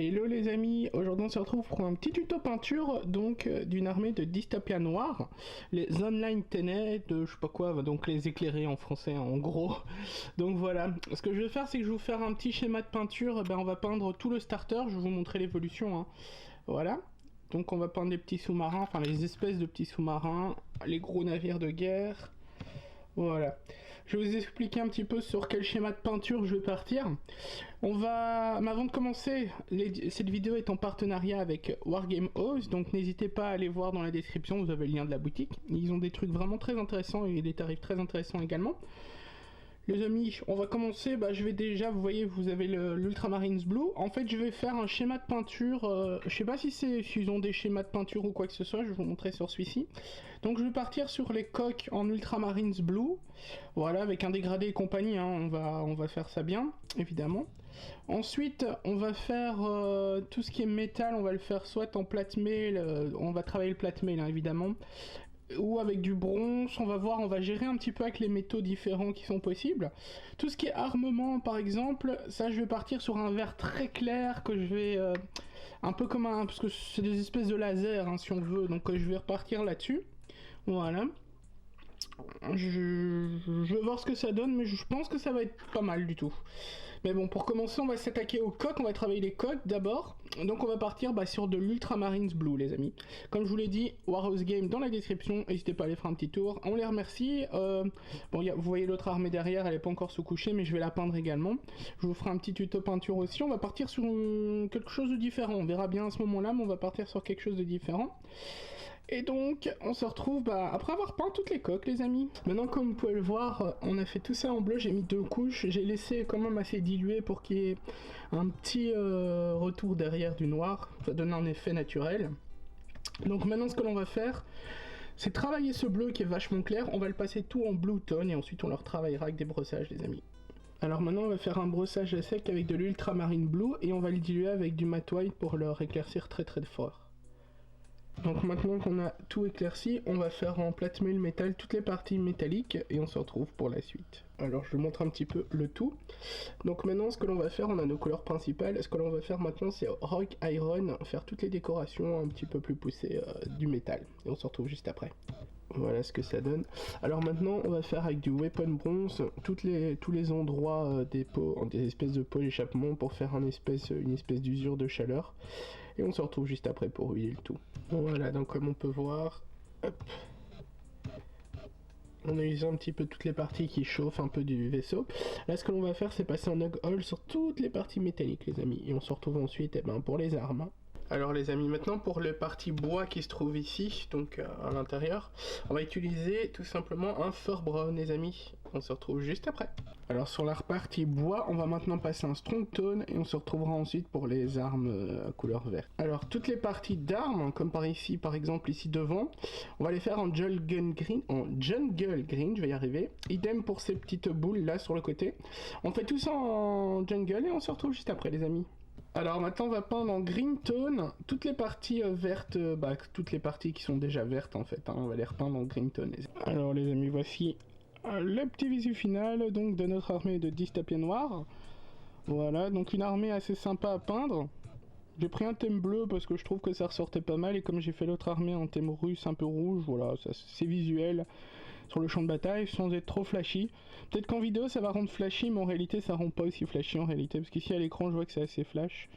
Hello les amis, aujourd'hui on se retrouve pour un petit tuto peinture donc d'une armée de Dystopia Noir, les Online Tenet de je sais pas quoi, donc les éclairés en français en gros. Donc voilà, ce que je vais faire c'est que je vais vous faire un petit schéma de peinture, on va peindre tout le starter, je vais vous montrer l'évolution, hein. Voilà. Donc on va peindre les petits sous-marins, enfin les espèces de petits sous-marins, les gros navires de guerre. Voilà. Je vais vous expliquer un petit peu sur quel schéma de peinture je vais partir. On va... Mais avant de commencer, cette vidéo est en partenariat avec Wargame House, donc n'hésitez pas à aller voir dans la description, vous avez le lien de la boutique. Ils ont des trucs vraiment très intéressants et des tarifs très intéressants également. Les amis, on va commencer, je vais déjà, vous voyez, vous avez l'Ultramarines Blue. En fait, je vais faire un schéma de peinture, je sais pas s'ils ont des schémas de peinture ou quoi que ce soit, je vais vous montrer sur celui-ci. Donc je vais partir sur les coques en Ultramarines Blue, voilà, avec un dégradé et compagnie, hein, on va faire ça bien, évidemment. Ensuite, on va faire tout ce qui est métal, on va le faire soit en plate mail, on va travailler le plate mail, hein, évidemment, ou avec du bronze, on va voir, on va gérer un petit peu avec les métaux différents qui sont possibles. Tout ce qui est armement par exemple, ça je vais partir sur un vert très clair que je vais, un peu comme un, parce que c'est des espèces de laser hein, si on veut, donc je vais repartir là-dessus, voilà. Je vais voir ce que ça donne, mais je pense que ça va être pas mal du tout. Mais bon, pour commencer, on va s'attaquer aux coques, on va travailler les coques d'abord. Donc on va partir sur de l'Ultramarines Blue, les amis. Comme je vous l'ai dit, Warhouse Game dans la description, n'hésitez pas à aller faire un petit tour. On les remercie. Bon, vous voyez l'autre armée derrière, elle n'est pas encore sous couchée, mais je vais la peindre également. Je vous ferai un petit tuto peinture aussi. On va partir sur quelque chose de différent. On verra bien à ce moment-là, mais on va partir sur quelque chose de différent. Et donc, on se retrouve après avoir peint toutes les coques, les amis. Maintenant, comme vous pouvez le voir, on a fait tout ça en bleu. J'ai mis 2 couches. J'ai laissé quand même assez dilué pour qu'il y ait un petit retour derrière du noir. Ça donne un effet naturel. Donc maintenant, ce que l'on va faire, c'est travailler ce bleu qui est vachement clair. On va le passer tout en blue tone et ensuite on le retravaillera avec des brossages, les amis. Alors maintenant, on va faire un brossage à sec avec de l'Ultramarine Blue et on va le diluer avec du matte white pour le éclaircir très très fort. Donc maintenant qu'on a tout éclairci, on va faire en plate mail métal toutes les parties métalliques et on se retrouve pour la suite. Alors je vous montre un petit peu le tout. Donc maintenant ce que l'on va faire, on a nos couleurs principales. Ce que l'on va faire maintenant c'est Rock Iron, faire toutes les décorations un petit peu plus poussées du métal. Et on se retrouve juste après. Voilà ce que ça donne. Alors maintenant on va faire avec du Weapon Bronze tous les endroits des pots, des espèces de pots d'échappement pour faire une espèce d'usure de chaleur. Et on se retrouve juste après pour huiler le tout. Voilà, donc comme on peut voir, hop, on a usé un petit peu toutes les parties qui chauffent un peu du vaisseau. Là ce que l'on va faire c'est passer un Hug Hole sur toutes les parties métalliques, les amis. Et on se retrouve ensuite pour les armes. Alors les amis, maintenant pour le partie bois qui se trouve ici, donc à l'intérieur, on va utiliser tout simplement un Fur Brown, les amis. On se retrouve juste après. Alors sur la partie bois, on va maintenant passer un Strong Tone et on se retrouvera ensuite pour les armes à couleur verte. Alors toutes les parties d'armes, comme par ici, par exemple ici devant, on va les faire en Jungle Green, je vais y arriver. Idem pour ces petites boules là sur le côté. On fait tout ça en Jungle et on se retrouve juste après, les amis. Alors maintenant on va peindre en green tone toutes les parties vertes, toutes les parties qui sont déjà vertes en fait, hein, on va les repeindre en green tone. Alors les amis, voici le petit visu final donc de notre armée de Dystopia Noir. Voilà, donc une armée assez sympa à peindre. J'ai pris un thème bleu parce que je trouve que ça ressortait pas mal et comme j'ai fait l'autre armée en thème russe un peu rouge, voilà, c'est visuel sur le champ de bataille sans être trop flashy. Peut-être qu'en vidéo ça va rendre flashy mais en réalité ça rend pas aussi flashy en réalité parce qu'ici à l'écran je vois que c'est assez flash.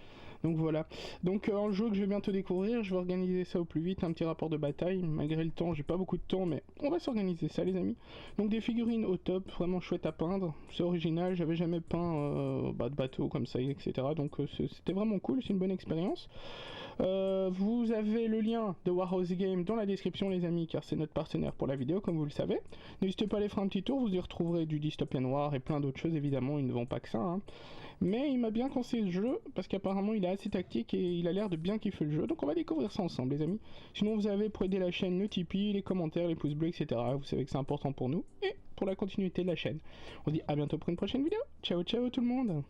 Donc voilà. Donc un jeu que je vais bientôt découvrir, je vais organiser ça au plus vite, un petit rapport de bataille. Malgré le temps, j'ai pas beaucoup de temps mais on va s'organiser ça les amis. Donc des figurines au top, vraiment chouette à peindre. C'est original, j'avais jamais peint de bateau comme ça, etc. Donc c'était vraiment cool, c'est une bonne expérience. Vous avez le lien de Warhouse Game dans la description les amis car c'est notre partenaire pour la vidéo comme vous le savez. N'hésitez pas à aller faire un petit tour, vous y retrouverez du Dystopia Noir et plein d'autres choses évidemment, ils ne vont pas que ça. Hein. Mais il m'a bien conseillé le jeu parce qu'apparemment il est assez tactique et il a l'air de bien kiffer le jeu. Donc on va découvrir ça ensemble les amis. Sinon vous avez pour aider la chaîne le Tipeee, les commentaires, les pouces bleus, etc. Vous savez que c'est important pour nous et pour la continuité de la chaîne. On se dit à bientôt pour une prochaine vidéo. Ciao ciao tout le monde.